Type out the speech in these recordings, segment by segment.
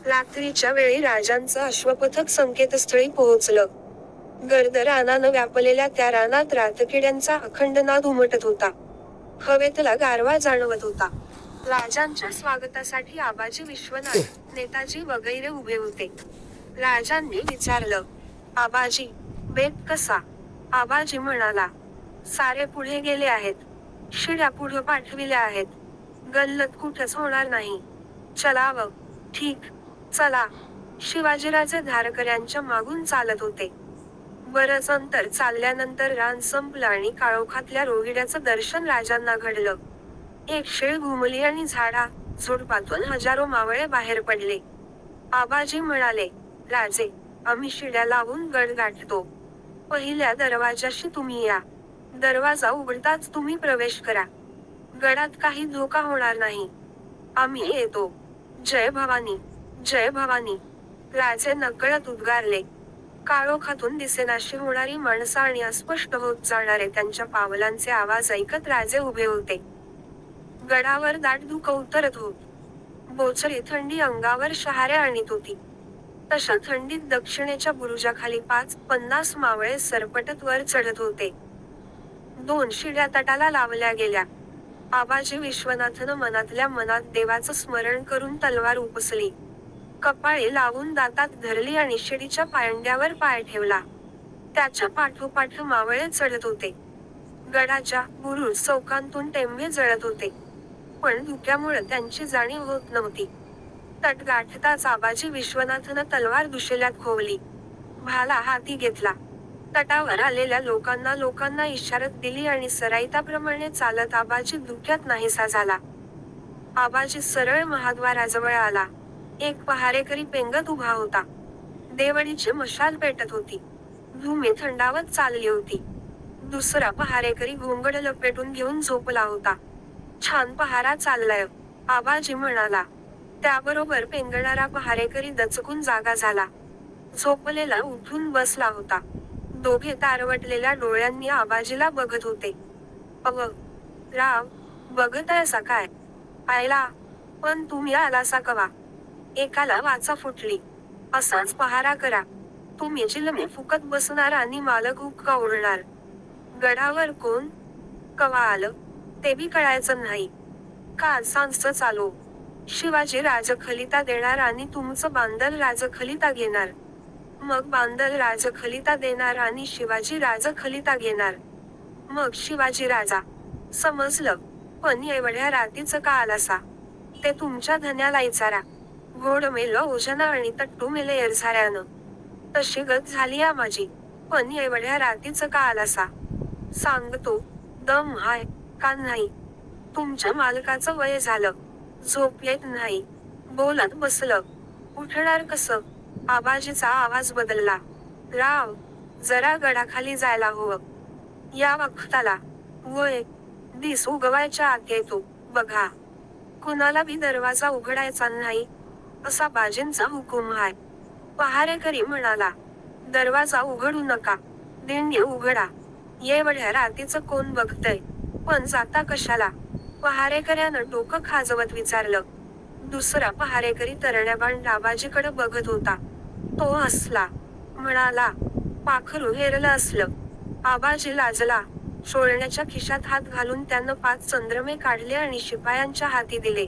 रात्रीच्या वेळी राजांचं अश्वपथक संकेतस्थळी पोहोचलं. गर्द रानानं व्यापलेल्या त्या रानात रातकिड्यांचा अखंड नाद उमटत होता. हवेतला गारवा जाणवत होता. राजांच्या स्वागतासाठी आबाजी विश्वनाथ, नेताजी वगैरे उभे होते. राजांनी विचारलं, आबाजी, बेत कसा? आबाजी म्हणाला, सारे पुढे गेले आहेत. शिड्या पुढं पाठविल्या आहेत. गल्लत कुठंच होणार नाही. चलावं. ठीक, चला. शिवाजीराजे धारकऱ्यांच्या मागून चालत होते. बरंच अंतर चालल्यानंतर रान संपलं आणि काळोखातल्या रोहिड्याचं दर्शन राजांना घडलं. एक शेळ घुमली आणि झाडा झुडपातून हजारो मावळे बाहेर पडले. आबाजी म्हणाले, राजे, आम्ही शिड्या लावून गड गाठतो. पहिल्या दरवाजाशी तुम्ही या. दरवाजा उघडताच तुम्ही प्रवेश करा. गडात काही धोका होणार नाही. आम्ही येतो. जय भवानी, जय भवानी. राजे नकळत उद्गारले. काळोखातून दिसेनाशी होणारी माणसं आणि अस्पष्ट होत जाणारे त्यांच्या पावलांचे आवाज ऐकत राजे उभे होते. गडावर दाट धुकं उतरत होत. बोचरी थंडी अंगावर शहाऱ्या आणीत होती. तशा थंडीत दक्षिणेच्या बुरुजाखाली 5-50 मावळे सरपटत वर चढत होते. 2 शिड्या तटाला लावल्या गेल्या. आबाजी विश्वनाथनं मनातल्या मनात देवाचं स्मरण करून तलवार उपसली. कपाळी लावून दातात धरली आणि शिडीच्या पायंड्यावर पाय ठेवला. त्याच्या पाठोपाठ मावळे चढत होते. गडाच्या बुरुज चौकांतून टेंभे जळत होते. पण धुक्यामुळे त्यांची जाणीव होत नव्हती. तट गाठताच आबाजी विश्वनाथनं तलवार दुशेल्यात खोवली. भाला हाती घेतला. तटावर आलेल्या लोकांना इशारत दिली आणि सराईताप्रमाणे चालत आबाजी धुक्यात नाहीसा झाला. आबाजी सरळ महाद्वाराजवळ आला. एक पहारेकरी पेंगत उभा होता. देवडीची मशाल पेटत होती. धुमे थंडावत चालली होती. दुसरा पहारेकरी घोंगड लपेटून घेऊन झोपला होता. छान पहारा चाललाय, आबाजी म्हणाला. त्याबरोबर पेंगणारा पहारेकरी दचकून जागा झाला. झोपलेला उठून बसला होता. दोघे तारवटलेल्या डोळ्यांनी आबाजीला बघत होते. अव, राव, बघतायसा काय? आयला, पण तुम्ही आलासा कवा? एकाला वाचा फुटली. असाच पहारा करा. तुम्ही चिलमे फुकत बसणार आणि मालक हुक्का ओढणार. गडावर कोण कवा आलं ते बी कळायचं नाही. काल सांजचं चालो. शिवाजी राजखलिता देणार आणि तुमचं बांदल राजखलिता घेणार. मग बांदल राजखलिता देणार आणि शिवाजी राजखलिता घेणार. मग शिवाजी राजा. समजलं. पण एवढ्या रातीचं का आलासा? ते तुमच्या धन्याला इचारा. घोड मेलं ओझानं आणि तट्टू मेले एरझाऱ्यानं. तशी गत झाली आ माझी. पण एवढ्या रातीचं का आलासा? सांगतो. दम हाय का नाही? तुमच्या मालकाचं वय झालं. झोप येत नाही. बोलत बसलं. उठणार कसं? आबाजीचा आवाज बदलला. राव, जरा गडाखाली जायला हवं. या वखताला. वय, दिस उगवायच्या आत येतो, बघा. कुणाला बी दरवाजा उघडायचा नाही, असा बाजींचा हुकूम हाय. पहारेकरी म्हणाला. दरवाजा उघडू नका. दिंडी उघडा. एवढ्या रातीचं कोण बघतय? पण जाता कशाला? पहारेकऱ्यानं डोकं खाजवत विचारलं. दुसरा पहारेकरी तरण्याबाण आबाजीकडे बघत होता. तो हसला. म्हणाला, पाखरू हेरलं असलं. आबाजी लाजला. शोळण्याच्या खिशात हात घालून त्यानं 5 चंद्रमे काढले आणि शिपायांच्या हाती दिले.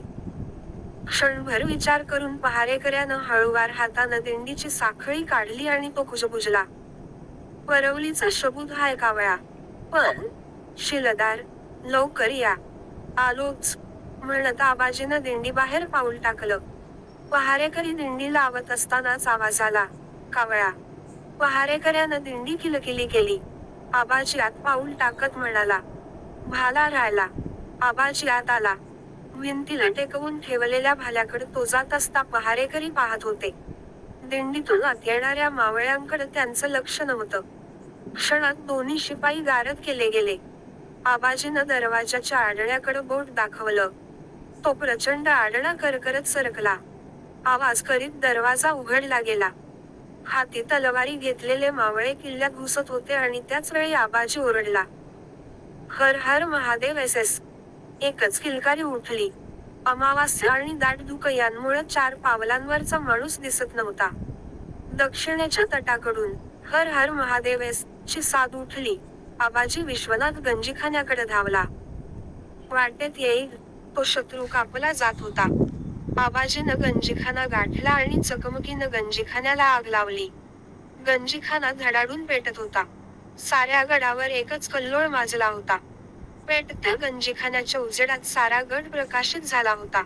क्षणभर विचार करून पहारेकऱ्यानं हळूवार हातानं दिंडीची साखळी काढली आणि तो कुजबुजला. परवलीचा शबूत हाय कावळा. पण, शिलदार, लवकर या. आलोच, म्हणत आबाजीनं दिंडी बाहेर पाऊल टाकलं. पहारेकरी दिंडी लावत असतानाच आवाज आला, कावळा. पहारेकऱ्यानं दिंडी किलकिली केली. आबाजी आत पाऊल टाकत म्हणाला, भाला राहिला. आबाजी आत आला. भिंतीला टेकवून ठेवलेल्या भाल्याकडे तो जात असता पहारेकरी पाहत होते. दिंडीतून आत येणाऱ्या मावळ्यांकडे त्यांचं लक्ष नव्हतं. क्षणात दोन्ही शिपाई गारद केले गेले. आबाजीनं दरवाजाच्या आडण्याकडे बोट दाखवलं. तो प्रचंड आडणा करकरत सरकला. आवाज करीत दरवाजा उघडला गेला. हाती तलवारी घेतलेले मावळे किल्ल्यात घुसत होते आणि त्याच वेळी आबाजी ओरडला, हर हर महादेव एस. एकच किलकारी उठली. अमावास्या आणि दाट धुकं यांमुळं 4 पावलांवरचा माणूस दिसत नव्हता. दक्षिणेच्या तटाकडून हर हर महादेवेस ची साद उठली. आबाजी विश्वनाथ गंजीखान्याकडे धावला. वाटेत येईल तो शत्रू कापला जात होता. आबाजीनं गंजीखाना गाठला आणि चकमकीनं गंजीखान्याला आग लावली. गंजीखाना धडाडून पेटत होता. साऱ्या गडावर एकच कल्लोळ माजला होता. पेटत्या गंजीखान्याच्या उजेडात सारा गड प्रकाशित झाला होता.